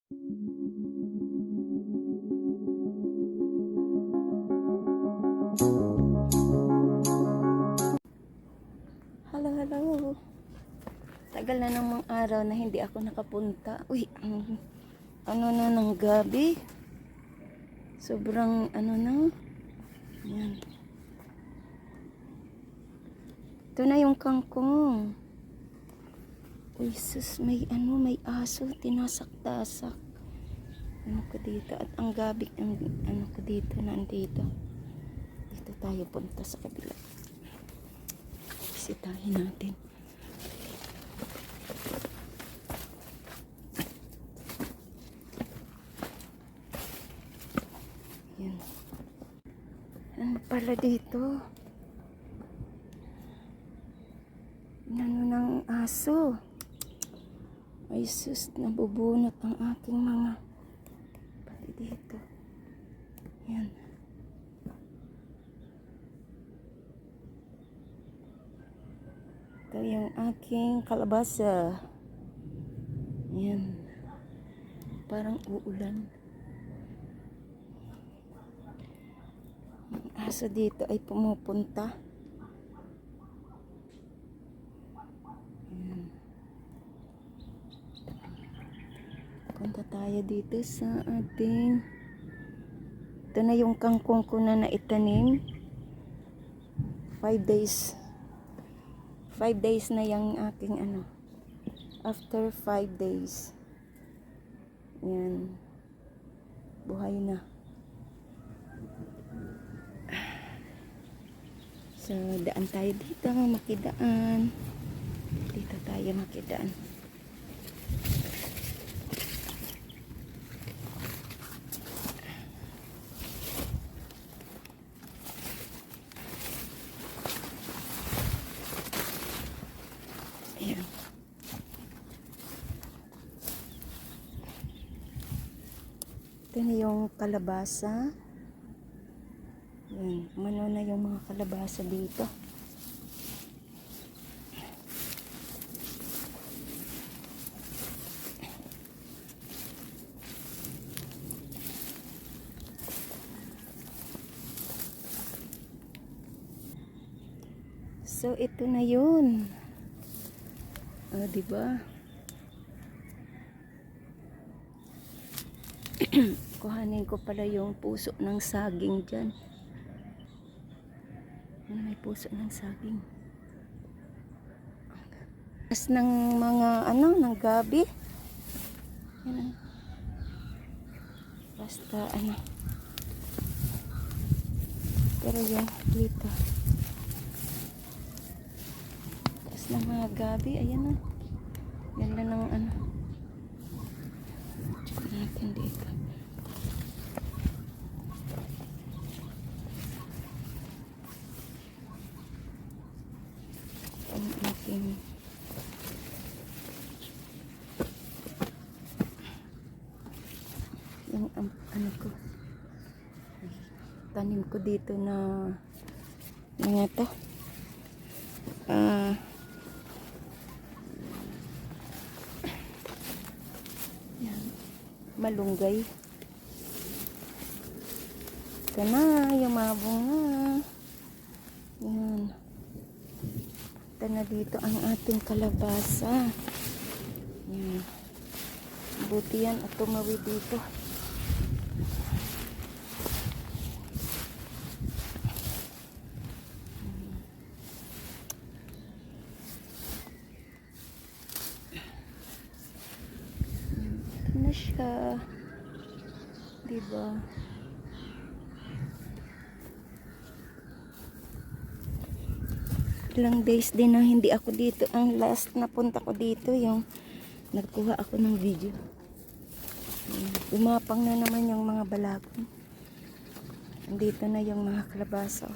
Hello, hello. Tagal na namang araw na hindi ako nakapunta. Uy, ano na ng gabi. Sobrang ano na. Yan. Ito na yung kangkong. Uy, sus, may aso. Tinasak-tasak. Ano ko dito. At ang gabi, ano ko dito, nandito. Dito tayo punta sa kabila. Bisitahin natin. Yan. Ano pala dito? Ano ng aso? Ay sus, nabubunot ang aking mga pati dito. Yan. Ito yung aking kalabasa. Yan. Parang uulan. Ang aso dito ay pumupunta. Yan. Punta tayo dito sa ating, ito na yung kangkong ko na naitanim. 5 days. 5 days na yung aking ano. After 5 days. Yan. Buhay na. So, daan tayo dito. Makidaan. Dito tayo makidaan. Ayan. Ito na yung kalabasa. Ayan. Mano na yung mga kalabasa dito. So, ito na yun. Diba? Kuhanin ko pala yung puso ng saging dyan. May puso ng saging. As ng mga ng gabi. Yan. Basta pero yung dito. As ng mga gabi, ayan na. Ganda ng natin dito. Ang ating yung ko tanim ko dito na mga to yan, malunggay. Ito na yung mga bunga. Yan. Ito na dito ang ating kalabasa. Yan. Buti yan at tumawi dito. Ito na siya. Diba? Ilang days din na hindi ako dito. Ang last na punta ko dito yung nagkuha ako ng video. Umapang na naman yung mga balagon. Andito na yung mga kalabasa.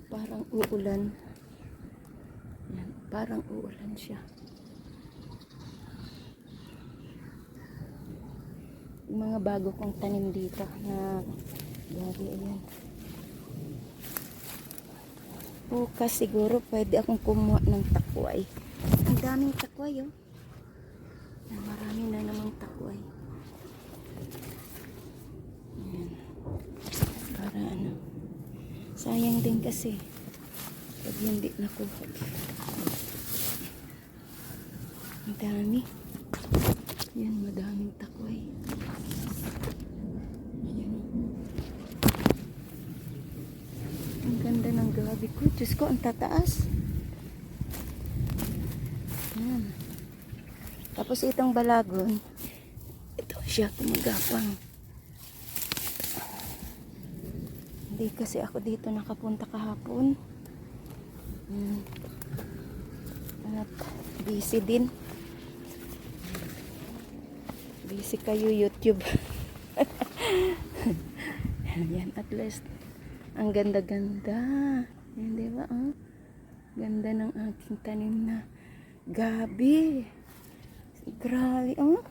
Parang uulan. Yan, parang uulan siya. Yung mga bago kong tanim dito na gabi, ayan. Bukas siguro pwede akong kumuha ng takway. Ang daming takway, oh. Marami na namang takway. Ayan. Para ano. Sayang din kasi. Pag hindi nakuha. Ang dami. Yan, madaming takway. Ayan. Ang ganda ng gabi ko. Diyos ko, ang tataas. Ayan. Tapos itong balagon, ito siya, tumagapang. Hindi kasi ako dito nakapunta kahapon. At busy din. Busy kayo YouTube. Yan, at least ang ganda-ganda. Yan, diba? Oh? Ganda ng aking tanim na gabi. Grabe, oh.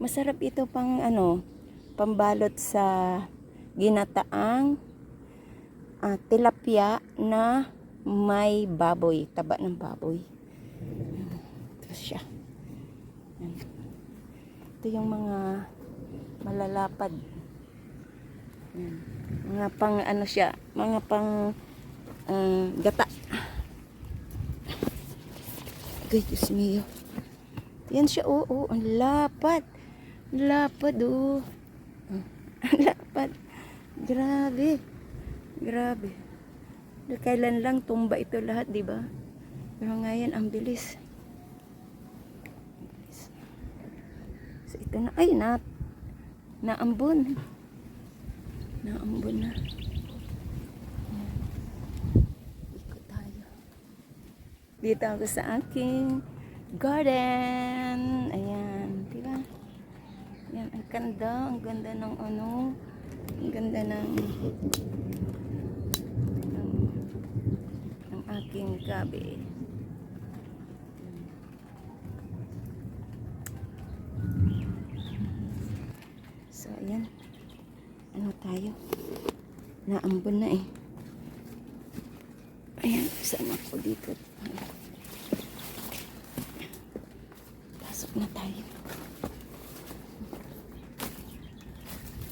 Masarap ito pang ano, pambalot sa ginataang tilapia na may baboy, taba ng baboy. Ito siya. Ito yung mga malalapad. Yan. Mga pang ano siya, mga pang gata. Ay, Diyos mio. Yan siya, oo, ang lapad. Lapad, oh. Ang lapad. Grabe. Grabe. Kailan lang tumba ito lahat, di ba? Pero ngayon, ang bilis. So, ito na, ay, naambon. Naambon na. Yan. Ikot tayo. Dito ako sa aking garden. Ayan, di ba? Yan, ang ganda ng ano, ang ganda ng aking gabi. So, ayan. Ano tayo? Naambon na eh. Ayan, saan ako dito? Pasok na tayo.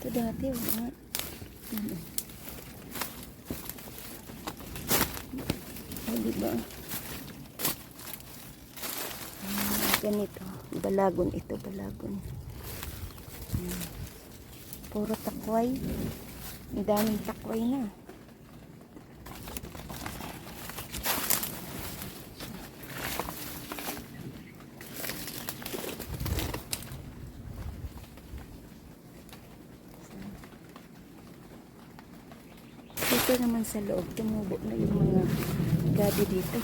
Ito dati, wala. O, diba? Ganito. Balagon ito, balagon. Puro takway. Ang daming takway na. Dito naman sa loob, tumubo na yung mga gabi dito.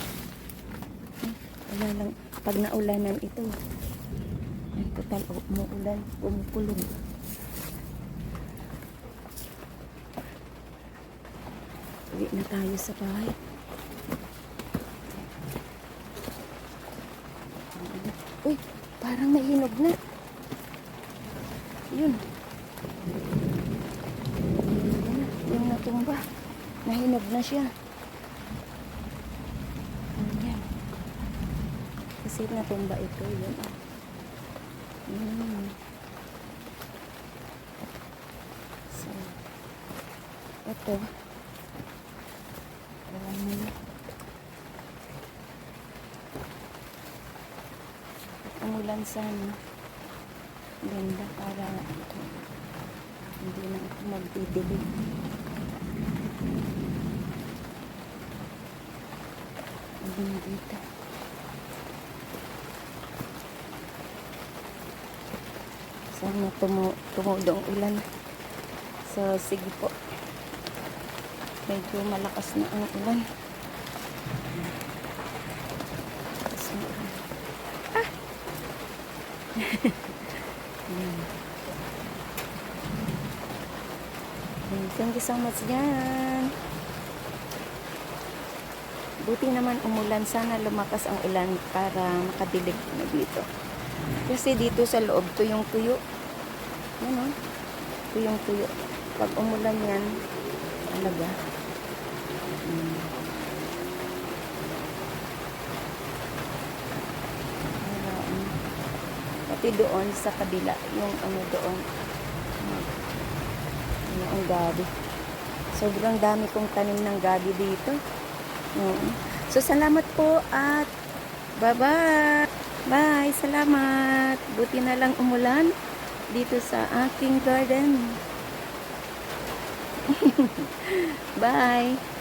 Wala lang, pag naulanan ito, yan, total, umuulan, pumukulong. Uwi na tayo sa bahay. Uy, parang nahinog na. Yun. Yung natumba. Nahinog na siya. Ayan. Kasi natumba ito. Yun. So, ito. Umulan sana. Ganda para hindi na ako magdidilig. Ang dito. Sana tumudong ulan. So, sige po. Medyo malakas na ang ulan. Thank you so much yan. Buti naman umulan. Sana lumakas ang ulan para makadilig na dito. Kasi dito sa loob tuyong-tuyo. Yan o. Tuyong-tuyo. Pag umulan yan, talaga. malaki doon sa kabila. Yung ano doon. Ano ang gabi. Sobrang dami kong tanim ng gabi dito. Oo. So, salamat po at bye-bye. Bye. Salamat. Buti na lang umulan dito sa aking garden. Bye.